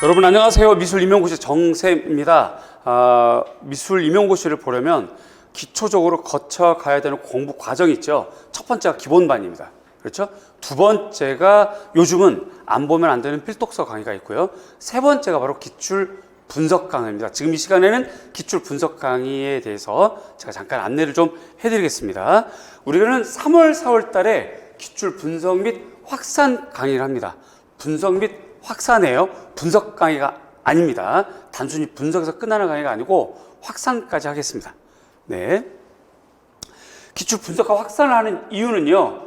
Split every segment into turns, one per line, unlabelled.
여러분 안녕하세요. 미술임용고시 정쌤입니다. 미술임용고시를 보려면 기초적으로 거쳐가야 되는 공부 과정이 있죠. 첫 번째가 기본반입니다. 그렇죠? 두 번째가 요즘은 안 보면 안 되는 필독서 강의가 있고요. 세 번째가 바로 기출 분석 강의입니다. 지금 이 시간에는 기출 분석 강의에 대해서 제가 잠깐 안내를 좀 해드리겠습니다. 우리는 3월, 4월 달에 기출 분석 및 확산 강의를 합니다. 분석 및 확산이에요. 분석 강의가 아닙니다. 단순히 분석에서 끝나는 강의가 아니고 확산까지 하겠습니다. 네. 기출 분석과 확산을 하는 이유는요.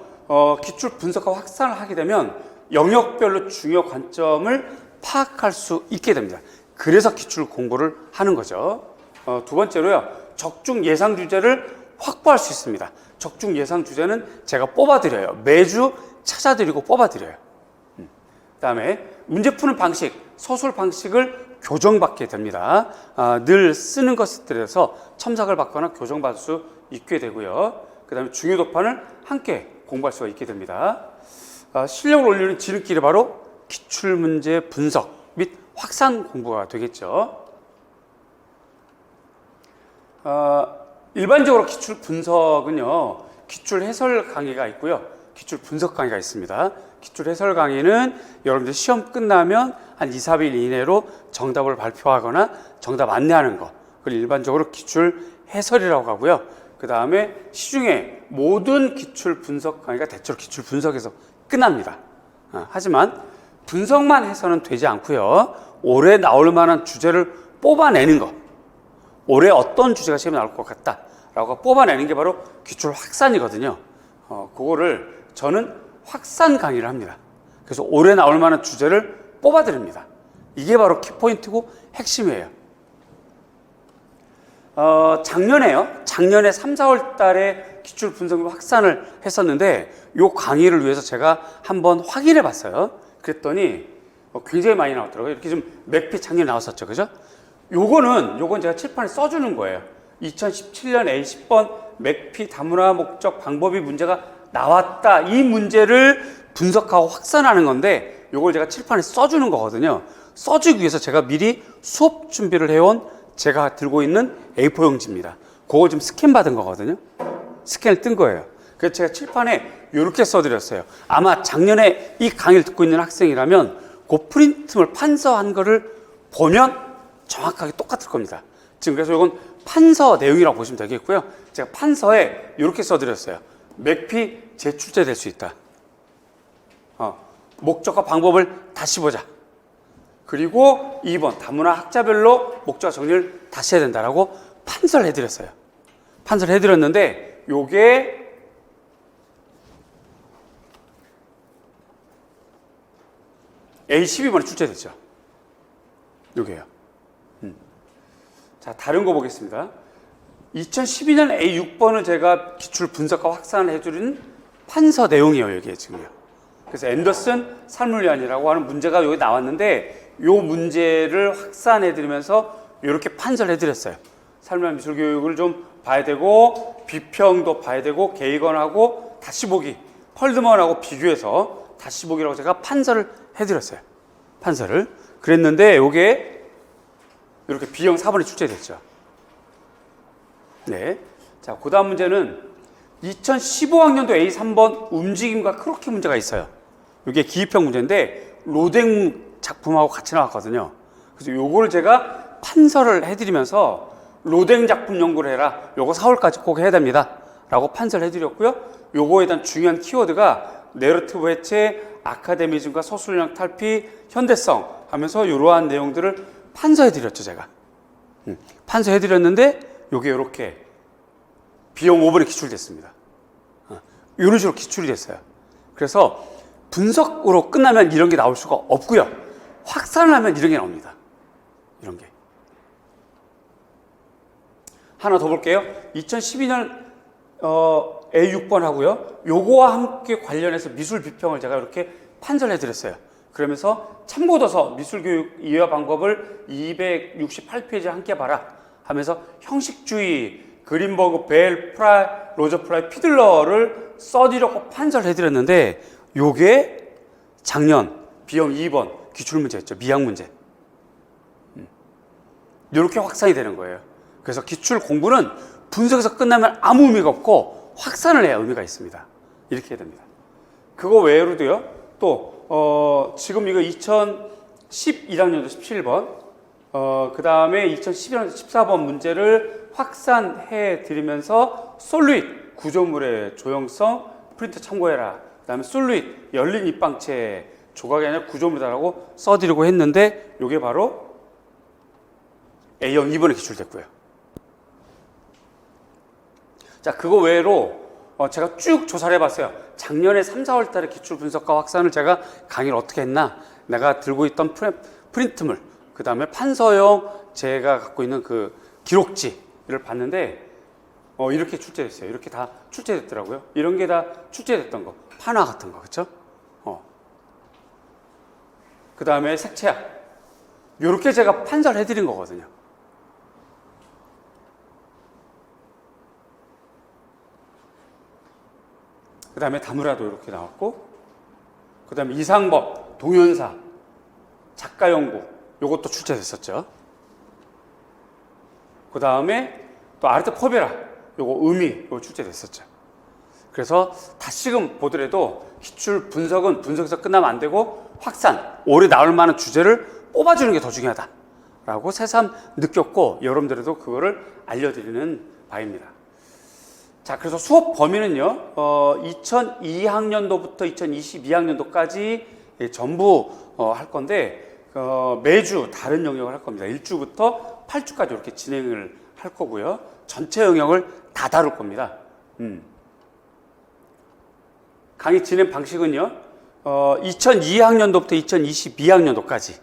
기출 분석과 확산을 하게 되면 영역별로 중요 관점을 파악할 수 있게 됩니다. 그래서 기출 공부를 하는 거죠. 두 번째로요. 적중 예상 주제를 확보할 수 있습니다. 적중 예상 주제는 제가 뽑아드려요. 매주 찾아드리고 뽑아드려요. 그다음에 문제 푸는 방식, 서술 방식을 교정받게 됩니다. 늘 쓰는 것들에서 첨삭을 받거나 교정받을 수 있게 되고요. 그다음에 중요 도판을 함께 공부할 수가 있게 됩니다. 실력을 올리는 지름길이 바로 기출문제 분석 및 확산 공부가 되겠죠. 일반적으로 기출 분석은요, 기출 해설 강의가 있고요, 기출 분석 강의가 있습니다. 기출 해설 강의는 여러분들 시험 끝나면 한 2, 3일 이내로 정답을 발표하거나 정답 안내하는 거, 그걸 일반적으로 기출 해설이라고 하고요. 그 다음에 시중에 모든 기출 분석 강의가 대체로 기출 분석에서 끝납니다. 하지만 분석만 해서는 되지 않고요. 올해 나올 만한 주제를 뽑아내는 거, 올해 어떤 주제가 시험에 나올 것 같다 라고 뽑아내는 게 바로 기출 확산이거든요. 그거를 저는 확산 강의를 합니다. 그래서 올해 나올 만한 주제를 뽑아드립니다. 이게 바로 키포인트고 핵심이에요. 작년에 3, 4월 달에 기출 분석 확산을 했었는데 이 강의를 위해서 제가 한번 확인해 봤어요. 그랬더니 굉장히 많이 나왔더라고요. 이렇게 좀 맥피 작년에 나왔었죠. 그죠? 요건 제가 칠판에 써주는 거예요. 2017년 A10번 맥피 다문화 목적 방법이 문제가 나왔다. 이 문제를 분석하고 확산하는 건데 요걸 제가 칠판에 써주는 거거든요. 써주기 위해서 제가 미리 수업 준비를 해온 제가 들고 있는 A4 용지입니다. 그걸 좀 스캔 받은 거거든요. 스캔을 뜬 거예요. 그래서 제가 칠판에 이렇게 써드렸어요. 아마 작년에 이 강의를 듣고 있는 학생이라면 그 프린트물 판서한 거를 보면 정확하게 똑같을 겁니다. 지금 그래서 이건 판서 내용이라고 보시면 되겠고요. 제가 판서에 이렇게 써드렸어요. 맥피 재출제될 수 있다. 목적과 방법을 다시 보자. 그리고 2번 다문화 학자별로 목적과 정리를 다시 해야 된다라고 판서를 해드렸어요. 판서를 해드렸는데 요게 A12번에 출제됐죠. 요게요. 자, 다른 거 보겠습니다. 2012년 A6번을 제가 기출 분석과 확산을 해주는 판서 내용이에요, 여기에 지금요. 그래서 앤더슨 살물리안이라고 하는 문제가 여기 나왔는데 이 문제를 확산해드리면서 이렇게 판서를 해드렸어요. 살물리안 미술교육을 좀 봐야 되고 비평도 봐야 되고 개이건하고 다시 보기, 펄드먼하고 비교해서 다시 보기라고 제가 판서를 해드렸어요. 판서를. 그랬는데 이게 이렇게 B형 4번이 출제됐죠. 네. 자, 그 다음 문제는 2015학년도 A3번 움직임과 크로키 문제가 있어요. 이게 기입형 문제인데 로댕 작품하고 같이 나왔거든요. 그래서 요거를 제가 판서를 해드리면서 로댕 작품 연구를 해라. 요거 4월까지 꼭 해야 됩니다. 라고 판서를 해드렸고요. 요거에 대한 중요한 키워드가 내러티브 해체, 아카데미즘과 서술력 탈피, 현대성 하면서 이러한 내용들을 판서해드렸죠, 제가. 판서해드렸는데 요게 이렇게 B형 5번에 기출됐습니다. 이런 식으로 기출이 됐어요. 그래서 분석으로 끝나면 이런 게 나올 수가 없고요. 확산을 하면 이런 게 나옵니다. 이런 게. 하나 더 볼게요. 2012년 A6번 하고요. 요거와 함께 관련해서 미술 비평을 제가 이렇게 판서를 해드렸어요. 그러면서 참고도서 미술교육 이해와 방법을 268페이지 함께 봐라 하면서 형식주의, 그린버그, 벨, 프라이, 로저 프라이, 피들러를 써드렸고 판서를 해드렸는데 요게 작년 B형 2번 기출문제였죠. 미학 문제. 이렇게 확산이 되는 거예요. 그래서 기출 공부는 분석에서 끝나면 아무 의미가 없고 확산을 해야 의미가 있습니다. 이렇게 해야 됩니다. 그거 외로도요. 또 지금 이거 2011학년도 17번 그 다음에 2011학년도 14번 문제를 확산해 드리면서 솔루잇 구조물의 조형성 프린트 참고해라. 그 다음에 솔루잇 열린 입방체 조각이 아니라 구조물이다라고 써드리고 했는데 이게 바로 A형 2번에 기출됐고요. 자, 그거 외로 제가 쭉 조사를 해봤어요. 작년에 3, 4월 달에 기출 분석과 확산을 제가 강의를 어떻게 했나. 내가 들고 있던 프린트물, 그 다음에 판서용 제가 갖고 있는 그 기록지를 봤는데 이렇게 출제됐어요. 이렇게 다 출제됐더라고요. 이런 게 다 출제됐던 거. 판화 같은 거, 그쵸? 그 다음에 색채약. 이렇게 제가 판서를 해드린 거거든요. 그 다음에 다무라도 이렇게 나왔고, 그 다음에 이상법, 동연사, 작가연구, 요것도 출제됐었죠. 그 다음에 또 아르테 포베라, 요거 의미, 요거 출제됐었죠. 그래서 다시금 보더라도 기출 분석은 분석에서 끝나면 안 되고 확산, 올해 나올 만한 주제를 뽑아주는 게 더 중요하다라고 새삼 느꼈고 여러분들에도 그거를 알려드리는 바입니다. 자, 그래서 수업 범위는요, 2002학년도부터 2022학년도까지 전부 할 건데, 매주 다른 영역을 할 겁니다. 1주부터 8주까지 이렇게 진행을 할 거고요. 전체 영역을 다 다룰 겁니다. 강의 진행 방식은요, 2002학년도부터 2022학년도까지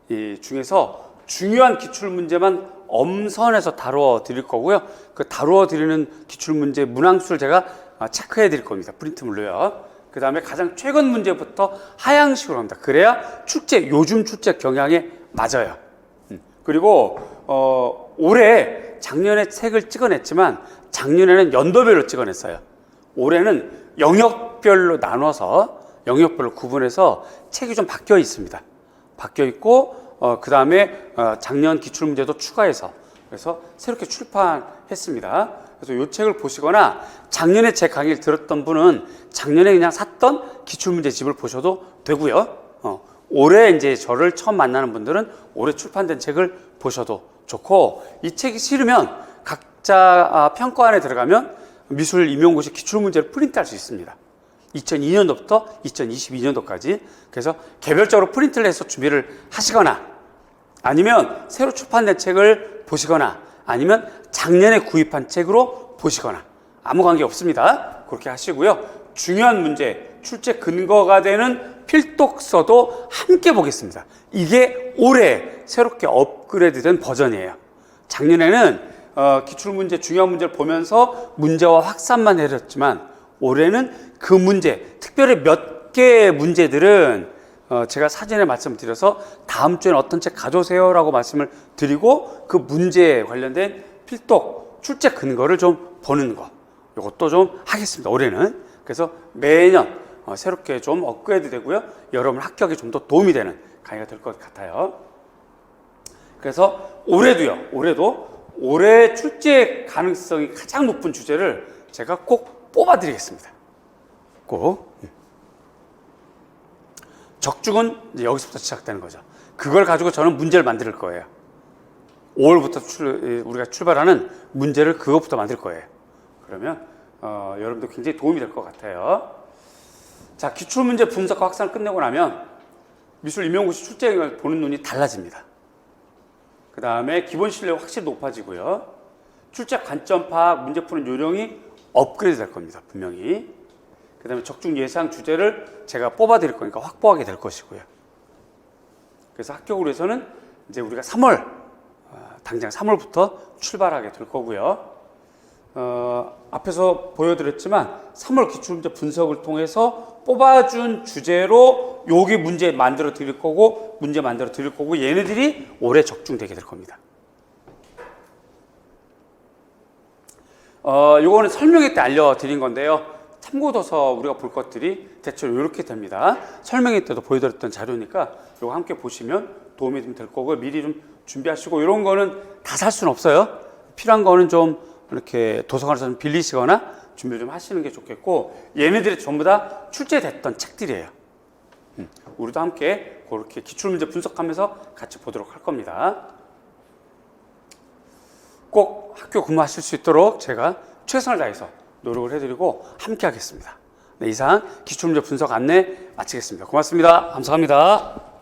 이 중에서 중요한 기출문제만 엄선해서 다루어 드릴 거고요. 그 다루어 드리는 기출문제 문항수를 제가 체크해 드릴 겁니다. 프린트물로요. 그 다음에 가장 최근 문제부터 하향식으로 합니다. 그래야 요즘 출제 경향에 맞아요. 그리고 올해 작년에 책을 찍어냈지만 작년에는 연도별로 찍어냈어요. 올해는 영역별로 나눠서 영역별로 구분해서 책이 좀 바뀌어 있습니다. 바뀌어 있고 그 다음에 작년 기출문제도 추가해서 그래서 새롭게 출판했습니다. 그래서 이 책을 보시거나 작년에 제 강의를 들었던 분은 작년에 그냥 샀던 기출문제 집을 보셔도 되고요. 올해 이제 저를 처음 만나는 분들은 올해 출판된 책을 보셔도 좋고, 이 책이 싫으면 각자 평가안에 들어가면 미술 임용고시 기출문제를 프린트할 수 있습니다. 2002년도부터 2022년도까지. 그래서 개별적으로 프린트를 해서 준비를 하시거나 아니면 새로 출판된 책을 보시거나 아니면 작년에 구입한 책으로 보시거나 아무 관계 없습니다. 그렇게 하시고요. 중요한 문제, 출제 근거가 되는 필독서도 함께 보겠습니다. 이게 올해 새롭게 업그레이드된 버전이에요. 작년에는 기출문제, 중요한 문제를 보면서 문제와 확산만 해줬지만 올해는 그 문제, 특별히 몇 개의 문제들은 제가 사전에 말씀드려서 다음 주에는 어떤 책 가져오세요 라고 말씀을 드리고 그 문제에 관련된 필독, 출제 근거를 좀 보는 거, 이것도 좀 하겠습니다. 올해는. 그래서 매년 새롭게 좀 업그레이드 되고요. 여러분 합격에 좀 더 도움이 되는 강의가 될 것 같아요. 그래서 올해도 올해 출제 가능성이 가장 높은 주제를 제가 꼭 뽑아드리겠습니다. 꼭. 적중은 이제 여기서부터 시작되는 거죠. 그걸 가지고 저는 문제를 만들 거예요. 5월부터 우리가 출발하는 문제를 그것부터 만들 거예요. 그러면 여러분도 굉장히 도움이 될 것 같아요. 자, 기출문제 분석과 확산을 끝내고 나면 미술 임용고시 출제를 보는 눈이 달라집니다. 그 다음에 기본 실력이 확실히 높아지고요. 출제 관점 파악, 문제 푸는 요령이 업그레이드 될 겁니다. 분명히. 그 다음에 적중 예상 주제를 제가 뽑아드릴 거니까 확보하게 될 것이고요. 그래서 합격을 위해서는 이제 우리가 당장 3월부터 출발하게 될 거고요. 앞에서 보여드렸지만 3월 기출문제 분석을 통해서 뽑아준 주제로 여기 문제 만들어 드릴 거고 얘네들이 올해 적중되게 될 겁니다. 요거는 설명회 때 알려드린 건데요. 참고도서 우리가 볼 것들이 대체로 이렇게 됩니다. 설명회 때도 보여드렸던 자료니까 이거 함께 보시면 도움이 좀 될 거고 미리 좀 준비하시고 이런 거는 다 살 수는 없어요. 필요한 거는 좀 이렇게 도서관에서 좀 빌리시거나 준비 좀 하시는 게 좋겠고 얘네들이 전부 다 출제됐던 책들이에요. 우리도 함께 그렇게 기출문제 분석하면서 같이 보도록 할 겁니다. 꼭 학교 근무하실 수 있도록 제가 최선을 다해서 노력을 해드리고 함께 하겠습니다. 네, 이상 기출문제 분석 안내 마치겠습니다. 고맙습니다. 감사합니다.